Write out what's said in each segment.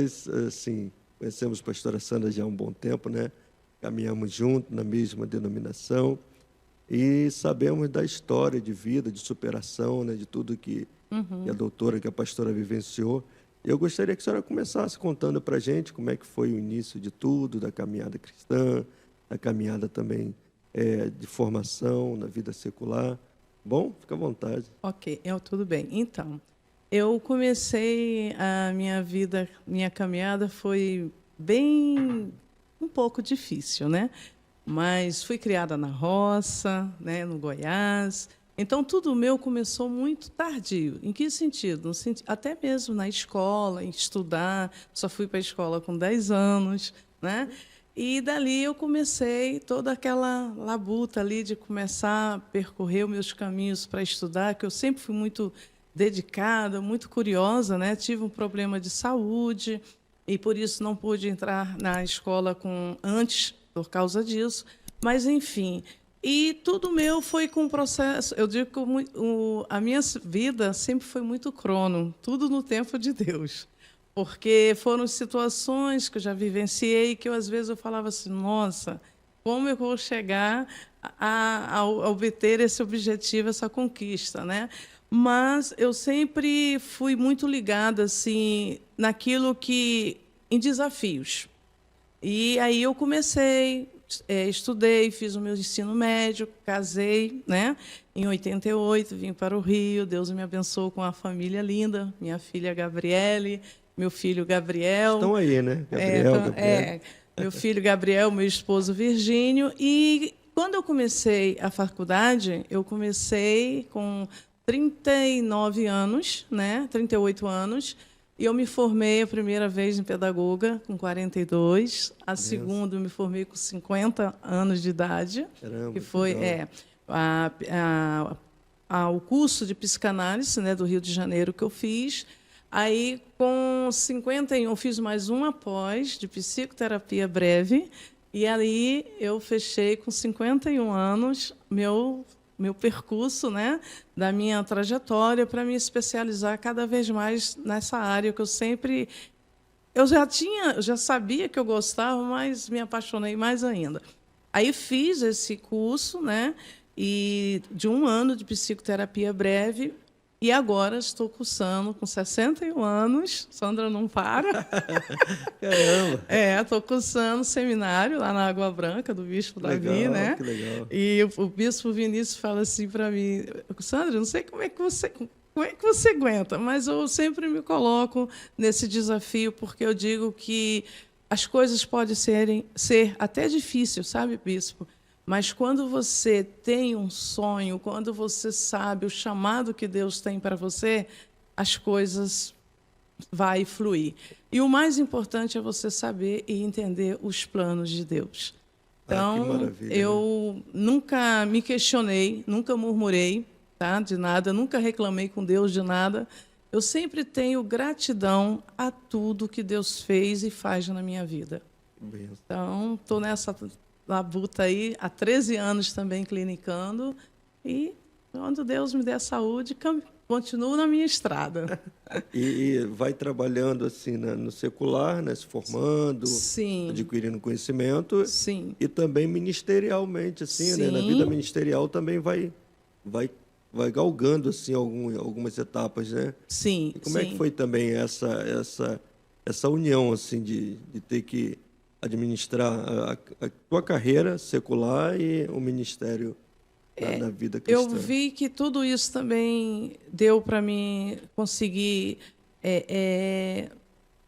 nós, assim, conhecemos a pastora Sandra já há um bom tempo, né? Caminhamos juntos na mesma denominação e sabemos da história de vida, de superação, né? De tudo que a doutora, que a pastora vivenciou. Eu gostaria que a senhora começasse contando para a gente como é que foi o início de tudo, da caminhada cristã, da caminhada também de formação na vida secular. Bom, fica à vontade. Ok, tudo bem. Então, eu comecei a minha vida, minha caminhada foi bem, um pouco difícil, né? Mas fui criada na roça, né, no Goiás. Então, tudo meu começou muito tardio. Em que sentido? Até mesmo na escola, em estudar. Só fui para a escola com 10 anos, né? E dali eu comecei toda aquela labuta ali de começar a percorrer os meus caminhos para estudar, que eu sempre fui muito dedicada, muito curiosa, né? Tive um problema de saúde e por isso não pude entrar na escola antes por causa disso. Mas enfim, e tudo meu foi com um processo. Eu digo que a minha vida sempre foi muito crono, tudo no tempo de Deus. Porque foram situações que eu já vivenciei que às vezes eu falava assim, nossa, como eu vou chegar a obter esse objetivo, essa conquista, né? Mas eu sempre fui muito ligada assim naquilo em desafios. E aí eu comecei, estudei, fiz o meu ensino médio, casei, né? Em 88, vim para o Rio, Deus me abençoou com uma família linda, minha filha Gabriele, meu filho Gabriel. Estão aí, né? Gabriel. Meu filho Gabriel, meu esposo Virgínio. E quando eu comecei a faculdade, eu comecei com 39 anos, né? 38 anos. E eu me formei a primeira vez em pedagoga, com 42. A segunda, eu me formei com 50 anos de idade. Caramba, que foi o curso de psicanálise, né, do Rio de Janeiro que eu fiz. Aí, com 51, fiz mais uma pós de psicoterapia breve. E aí eu fechei com 51 anos meu percurso, né, da minha trajetória para me especializar cada vez mais nessa área que eu já sabia que eu gostava, mas me apaixonei mais ainda. Aí fiz esse curso, né, e de 1 ano de psicoterapia breve. E agora estou cursando com 61 anos. Sandra não para. Caramba! Estou cursando seminário lá na Água Branca, do Bispo Davi, né? Que legal. E o Bispo Vinícius fala assim para mim, Sandra, não sei como é que você aguenta, mas eu sempre me coloco nesse desafio, porque eu digo que as coisas podem ser até difíceis, sabe, Bispo? Mas quando você tem um sonho, quando você sabe o chamado que Deus tem para você, as coisas vão fluir. E o mais importante é você saber e entender os planos de Deus. Então, que maravilha, eu nunca me questionei, nunca murmurei, tá, de nada, nunca reclamei com Deus de nada. Eu sempre tenho gratidão a tudo que Deus fez e faz na minha vida. Então, estou nessa labuta aí, há 13 anos também clinicando, e quando Deus me der saúde, continuo na minha estrada. E vai trabalhando assim no secular, né, se formando, Sim. adquirindo conhecimento. Sim. E também ministerialmente, assim, né, na vida ministerial também vai galgando assim algumas etapas, né? Sim. E como é que foi também essa união assim de ter que administrar a tua carreira secular e o ministério na vida cristã? Eu vi que tudo isso também deu para mim conseguir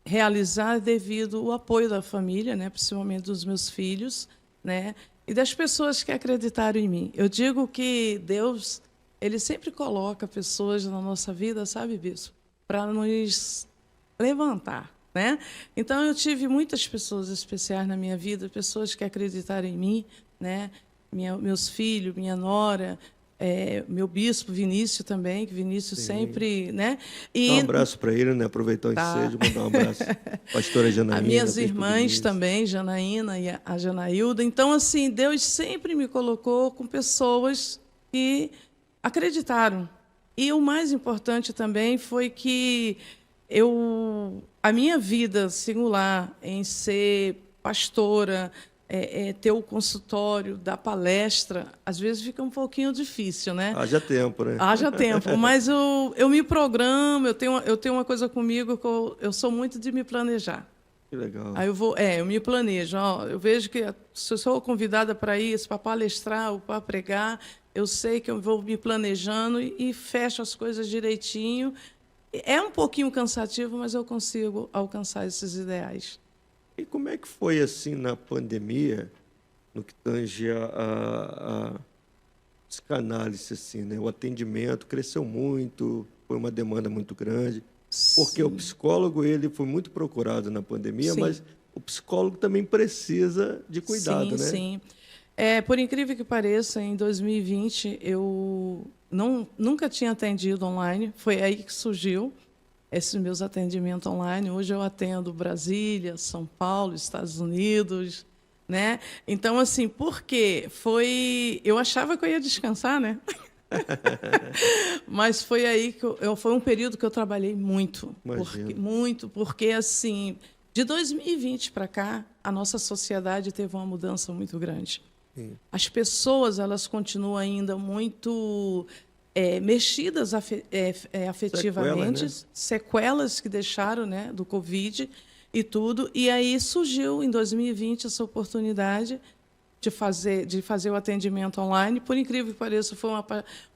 realizar devido ao apoio da família, né, principalmente dos meus filhos, né, e das pessoas que acreditaram em mim. Eu digo que Deus, ele sempre coloca pessoas na nossa vida, sabe, Bispo, para nos levantar, né? Então, eu tive muitas pessoas especiais na minha vida, pessoas que acreditaram em mim, né? Meus filhos, minha nora, meu bispo Vinícius também, que Vinícius sempre, né? E um abraço para ele, né? Aproveitar o ensejo, mandar um abraço. Pastora Janaína. As minhas irmãs também, Janaína e a Janailda. Então, assim, Deus sempre me colocou com pessoas que acreditaram. E o mais importante também foi que eu a minha vida singular em ser pastora, ter o consultório, dar palestra, às vezes fica um pouquinho difícil, né? Haja tempo, né? Haja tempo, mas eu me programo, eu tenho uma coisa comigo que eu sou muito de me planejar. Que legal. Aí eu me planejo. Ó, eu vejo que se eu sou convidada para isso, para palestrar ou para pregar, eu sei que eu vou me planejando e fecho as coisas direitinho. É um pouquinho cansativo, mas eu consigo alcançar esses ideais. E como é que foi assim na pandemia, no que tange a psicanálise, assim, né? O atendimento cresceu muito, foi uma demanda muito grande, porque o Sim, psicólogo ele foi muito procurado na pandemia, sim, mas o psicólogo também precisa de cuidado, sim, né? sim. Por incrível que pareça, em 2020 eu nunca tinha atendido online. Foi aí que surgiu esses meus atendimentos online. Hoje eu atendo Brasília, São Paulo, Estados Unidos, né? Então, assim, por quê? Eu achava que eu ia descansar, né? Mas foi aí que foi um período que eu trabalhei Imagino. porque assim, de 2020 para cá, a nossa sociedade teve uma mudança muito grande. Sim. As pessoas, elas continuam ainda muito mexidas Sequelas, afetivamente, né? sequelas que deixaram, né, do Covid e tudo. E aí surgiu, em 2020, essa oportunidade de fazer o atendimento online. Por incrível que pareça, foi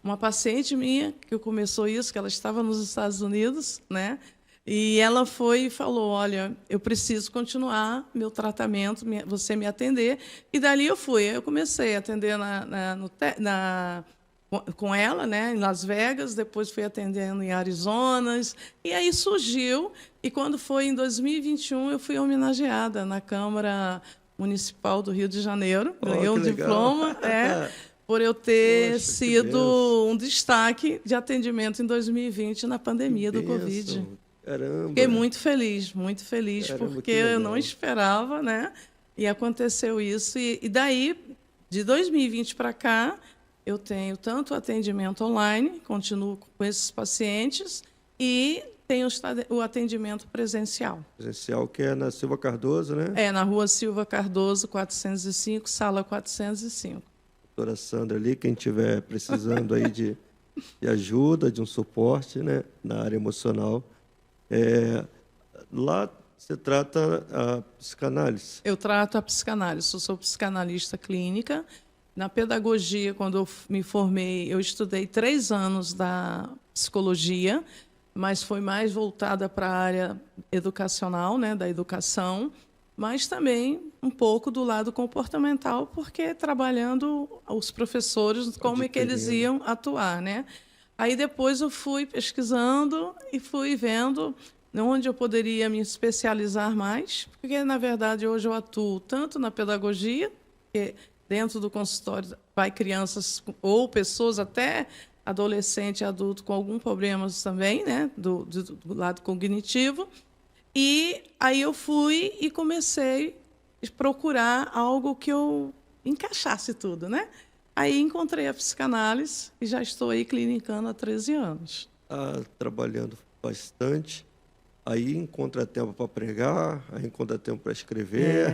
uma paciente minha que começou isso, que ela estava nos Estados Unidos, né? E ela foi e falou: olha, eu preciso continuar meu tratamento, você me atender. E dali eu fui. Eu comecei a atender com ela, né, em Las Vegas, depois fui atendendo em Arizona, e aí surgiu, e quando foi em 2021, eu fui homenageada na Câmara Municipal do Rio de Janeiro, Oh, ganhei que um legal. diploma, por eu ter Poxa, que benção. sido um destaque de atendimento em 2020 na Que pandemia do Covid. benção. Fiquei Caramba. muito feliz, Caramba, porque que eu não legal. esperava, né? E aconteceu isso. E daí, de 2020 para cá, eu tenho tanto atendimento online, continuo com esses pacientes, e tenho o atendimento presencial. Presencial que é na Silva Cardoso, né? É na Rua Silva Cardoso, 405, sala 405. Doutora Sandra ali, quem tiver precisando aí de ajuda, de um suporte, né, na área emocional. É, lá você trata a psicanálise. Eu trato a psicanálise, eu sou psicanalista clínica. Na pedagogia, quando eu me formei, eu estudei 3 anos da psicologia, mas foi mais voltada para a área educacional, né, da educação, mas também um pouco do lado comportamental, porque trabalhando os professores, como é que eles Adquirindo. iam atuar, né? Aí depois eu fui pesquisando e fui vendo onde eu poderia me especializar mais, porque, na verdade, hoje eu atuo tanto na pedagogia, que dentro do consultório vai crianças ou pessoas até adolescente e adulto com algum problemas também, né, do lado cognitivo. E aí eu fui e comecei a procurar algo que eu encaixasse tudo, né? Aí encontrei a psicanálise e já estou aí clinicando há 13 anos. Está trabalhando bastante. Aí encontra tempo para pregar, aí encontra tempo para escrever,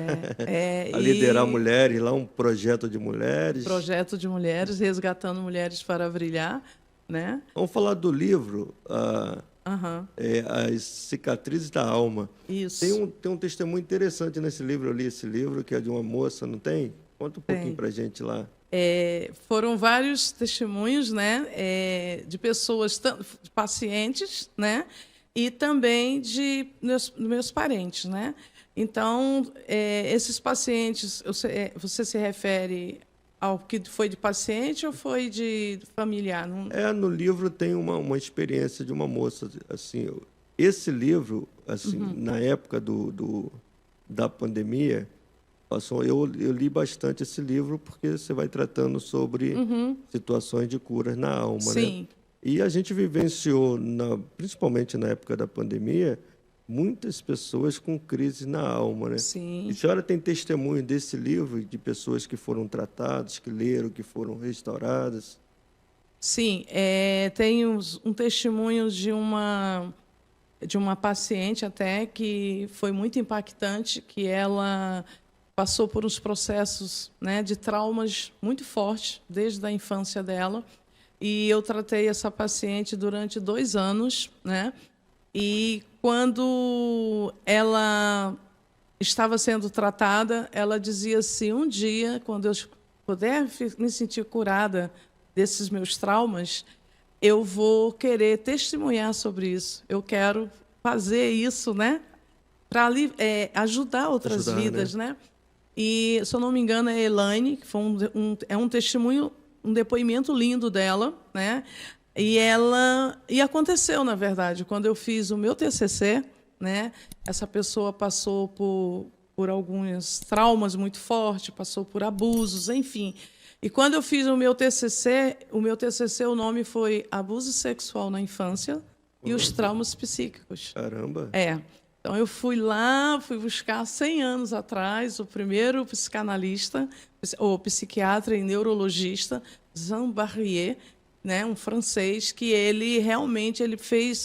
a liderar E mulheres, lá um projeto de mulheres. projeto de mulheres, resgatando mulheres para brilhar, né? Vamos falar do livro, Aham, As Cicatrizes da Alma. Tem isso, um, tem um testemunho interessante nesse livro, eu li esse livro, que é de uma moça, não tem? Conta um pouquinho tem. para a gente lá. Foram vários testemunhos, né, de pessoas, de pacientes, né, e também de meus parentes, né. Então, esses pacientes, você se refere ao que foi de paciente ou foi de familiar? Não, No livro tem uma experiência de uma moça, assim, esse livro, assim, na época da pandemia, eu li bastante esse livro porque você vai tratando sobre situações de curas na alma, né? sim, E a gente vivenciou, principalmente na época da pandemia, muitas pessoas com crise na alma, né? E a sim. senhora tem testemunho desse livro de pessoas que foram tratadas, que leram, que foram restauradas? Sim, tem um testemunho de uma de uma paciente até que foi muito impactante, que ela passou por uns processos, né, de traumas muito fortes desde a infância dela. E eu tratei essa paciente durante 2 anos, né? E quando ela estava sendo tratada, ela dizia assim: um dia, quando eu puder me sentir curada desses meus traumas, eu vou querer testemunhar sobre isso. Eu quero fazer isso, né? Para ajudar outras vidas, né? E, se eu não me engano, é a Elaine, que foi um testemunho, um depoimento lindo dela, né? E aconteceu, na verdade, quando eu fiz o meu TCC, né? Essa pessoa passou por alguns traumas muito fortes, passou por abusos, enfim. E quando eu fiz o meu TCC, o nome foi Abuso Sexual na Infância e os Traumas Psíquicos. Caramba! Então, eu fui buscar 100 anos atrás o primeiro psicanalista, ou psiquiatra e neurologista, Jean Barrier, né, um francês, que ele realmente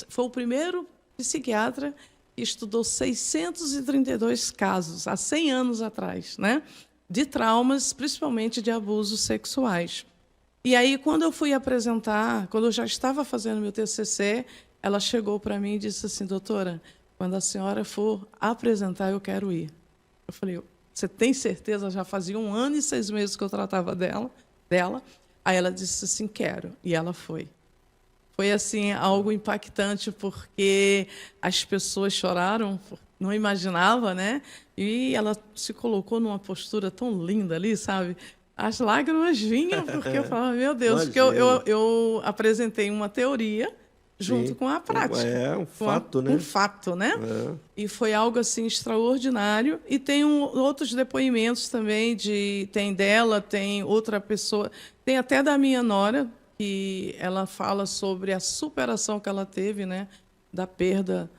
foi o primeiro psiquiatra que estudou 632 casos, há 100 anos atrás, né, de traumas, principalmente de abusos sexuais. E aí, quando eu fui apresentar, quando eu já estava fazendo meu TCC, ela chegou para mim e disse assim: doutora, quando a senhora for apresentar, eu quero ir. Eu falei: você tem certeza? Já fazia 1 ano e 6 meses que eu tratava dela. Aí ela disse assim: quero. E ela foi. Foi assim, algo impactante, porque as pessoas choraram, não imaginava, né? E ela se colocou numa postura tão linda ali, sabe? As lágrimas vinham, porque eu falava: meu Deus, porque eu apresentei uma teoria junto com a prática. É um fato, né? Um fato, né? E foi algo assim extraordinário. E tem outros depoimentos também, tem dela, tem outra pessoa, tem até da minha nora, que ela fala sobre a superação que ela teve, né, da perda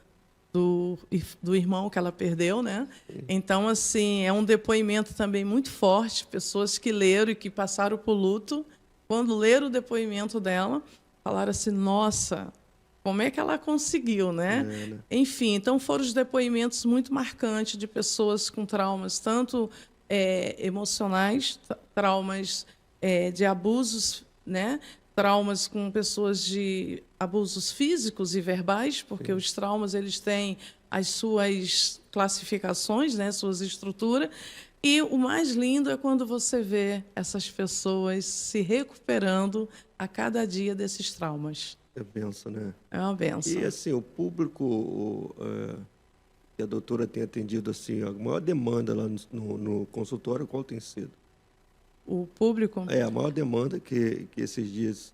do irmão que ela perdeu, né? Então, assim, é um depoimento também muito forte. Pessoas que leram e que passaram por luto, quando leram o depoimento dela, falaram assim: nossa, como é que ela conseguiu, né? Enfim, então foram os depoimentos muito marcantes de pessoas com traumas, tanto emocionais, traumas de abusos, né? Traumas com pessoas de abusos físicos e verbais, porque os traumas eles têm as suas classificações, né? Suas estruturas. E o mais lindo é quando você vê essas pessoas se recuperando a cada dia desses traumas. É benção, né? É uma benção. E assim, o público que a doutora tem atendido, assim, a maior demanda lá no consultório, qual tem sido? O público? A maior demanda que esses dias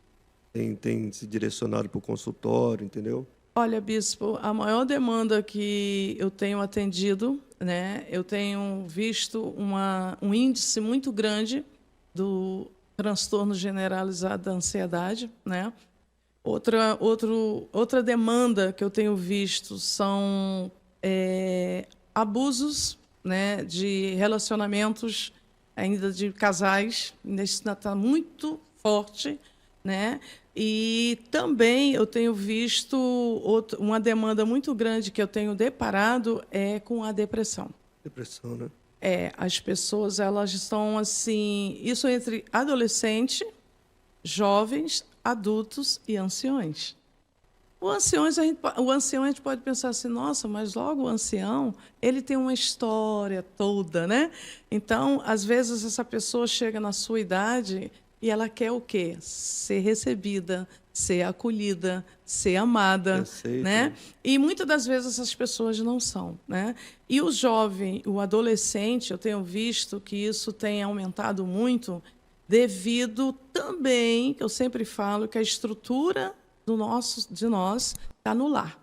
tem se direcionado para o consultório, entendeu? Olha, bispo, a maior demanda que eu tenho atendido, né, eu tenho visto um índice muito grande do transtorno generalizado da ansiedade, né? Outra demanda que eu tenho visto são abusos, né, de relacionamentos ainda de casais, isso está muito forte, né? E também eu tenho visto uma demanda muito grande que eu tenho deparado com a depressão. Depressão, né? As pessoas elas estão assim, isso entre adolescente, jovens, adultos e anciões. O ancião a gente pode pensar assim: nossa, mas logo o ancião, ele tem uma história toda, né? Então, às vezes, essa pessoa chega na sua idade e ela quer o quê? Ser recebida, ser acolhida, ser amada, Aceito, né? E muitas das vezes essas pessoas não são, né? E o jovem, o adolescente, eu tenho visto que isso tem aumentado muito devido também, que eu sempre falo, que a estrutura de nós está no lar.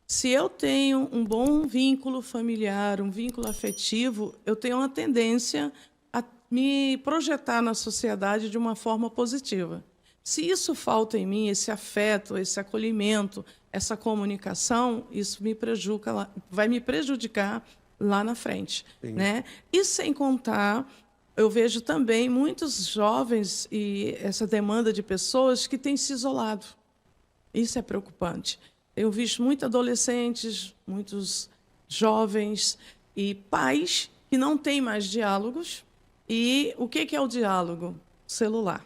Se eu tenho um bom vínculo familiar, um vínculo afetivo, eu tenho uma tendência a me projetar na sociedade de uma forma positiva. Se isso falta em mim, esse afeto, esse acolhimento, essa comunicação, isso vai me prejudicar lá na frente, né? E sem contar, eu vejo também muitos jovens e essa demanda de pessoas que têm se isolado. Isso é preocupante. Tenho visto muitos adolescentes, muitos jovens e pais que não têm mais diálogos. E o que é o diálogo? Celular.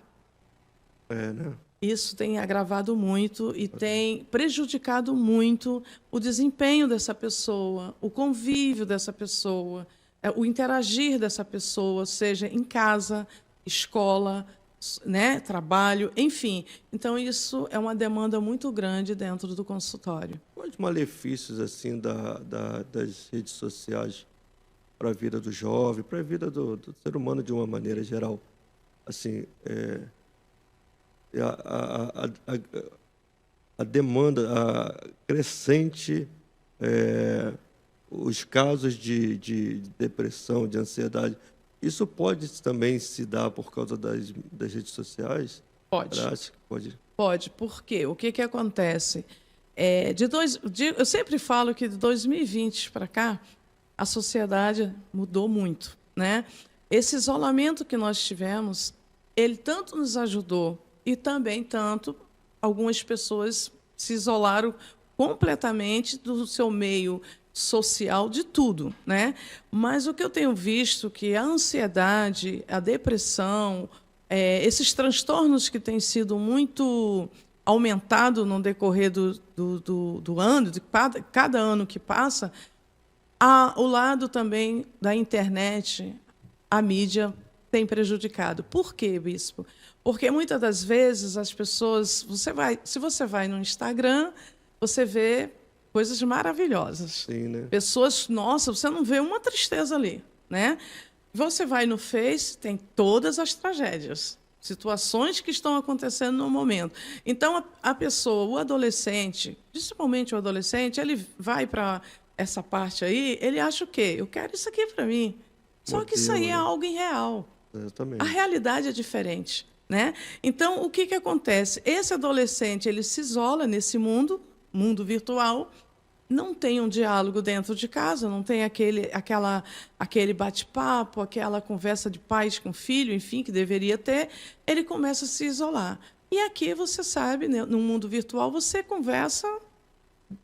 Né? Isso tem agravado muito e tem prejudicado muito o desempenho dessa pessoa, o convívio dessa pessoa, o interagir dessa pessoa, seja em casa, escola, né, trabalho, enfim. Então, isso é uma demanda muito grande dentro do consultório. Quais malefícios assim das redes sociais para a vida do jovem, para a vida do ser humano de uma maneira geral? Assim, a demanda, a crescente, os casos de depressão, de ansiedade, isso pode também se dar por causa das redes sociais? Pode. Acho que pode. Pode, por quê? O que acontece? Eu sempre falo que de 2020 para cá, a sociedade mudou muito, né? Esse isolamento que nós tivemos, ele tanto nos ajudou e também tanto algumas pessoas se isolaram completamente do seu meio social, de tudo, né? Mas o que eu tenho visto que a ansiedade, a depressão, esses transtornos que têm sido muito aumentados no decorrer do ano, de cada ano que passa, o lado também da internet, a mídia tem prejudicado. Por quê, bispo? Porque muitas das vezes as pessoas, se você vai no Instagram, você vê coisas maravilhosas. Sim, né? Pessoas, nossa, você não vê uma tristeza ali, né? Você vai no Face, tem todas as tragédias, situações que estão acontecendo no momento. Então, a pessoa, o adolescente, principalmente o adolescente, ele vai para essa parte aí, ele acha o quê? Eu quero isso aqui para mim. Só que isso aí é algo irreal. Exatamente. A realidade é diferente, né? Então, o que acontece? Esse adolescente, ele se isola nesse mundo virtual, não tem um diálogo dentro de casa, não tem aquele bate-papo, aquela conversa de pais com filho, enfim, que deveria ter, ele começa a se isolar. E aqui, você sabe, né, no mundo virtual, você conversa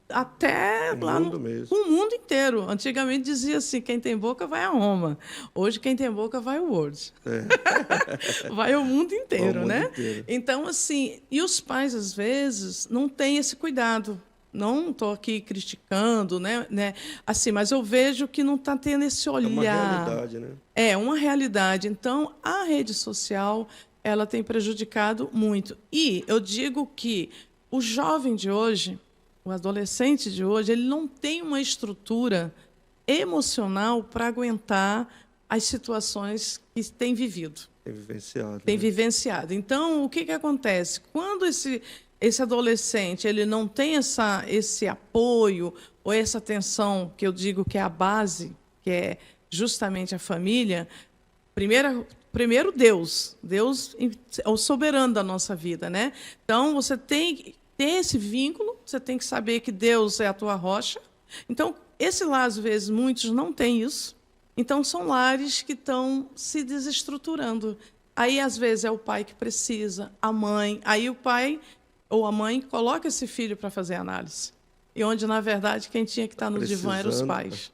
até lá com o mundo inteiro. Antigamente dizia assim, quem tem boca vai a Roma. Hoje, quem tem boca vai ao World. Vai ao mundo inteiro, né? Inteiro. Então, assim, e os pais, às vezes, não têm esse cuidado. Não estou aqui criticando, né? Assim, mas eu vejo que não está tendo esse olhar. É uma realidade, né? É uma realidade. Então, a rede social, ela tem prejudicado muito. E eu digo que o jovem de hoje, o adolescente de hoje, ele não tem uma estrutura emocional para aguentar as situações que tem vivido. Tem vivenciado. Tem vivenciado. Então, o que acontece? Quando esse adolescente ele não tem esse apoio ou essa atenção, que eu digo que é a base, que é justamente a família, primeiro Deus é o soberano da nossa vida, né? Então, você tem que ter esse vínculo, você tem que saber que Deus é a tua rocha. Então, esse lar, às vezes, muitos não têm isso. Então, são lares que estão se desestruturando. Aí, às vezes, é o pai que precisa, a mãe. Aí, o pai ou a mãe coloca esse filho para fazer análise. E onde, na verdade, quem tinha que estar no divã eram os pais.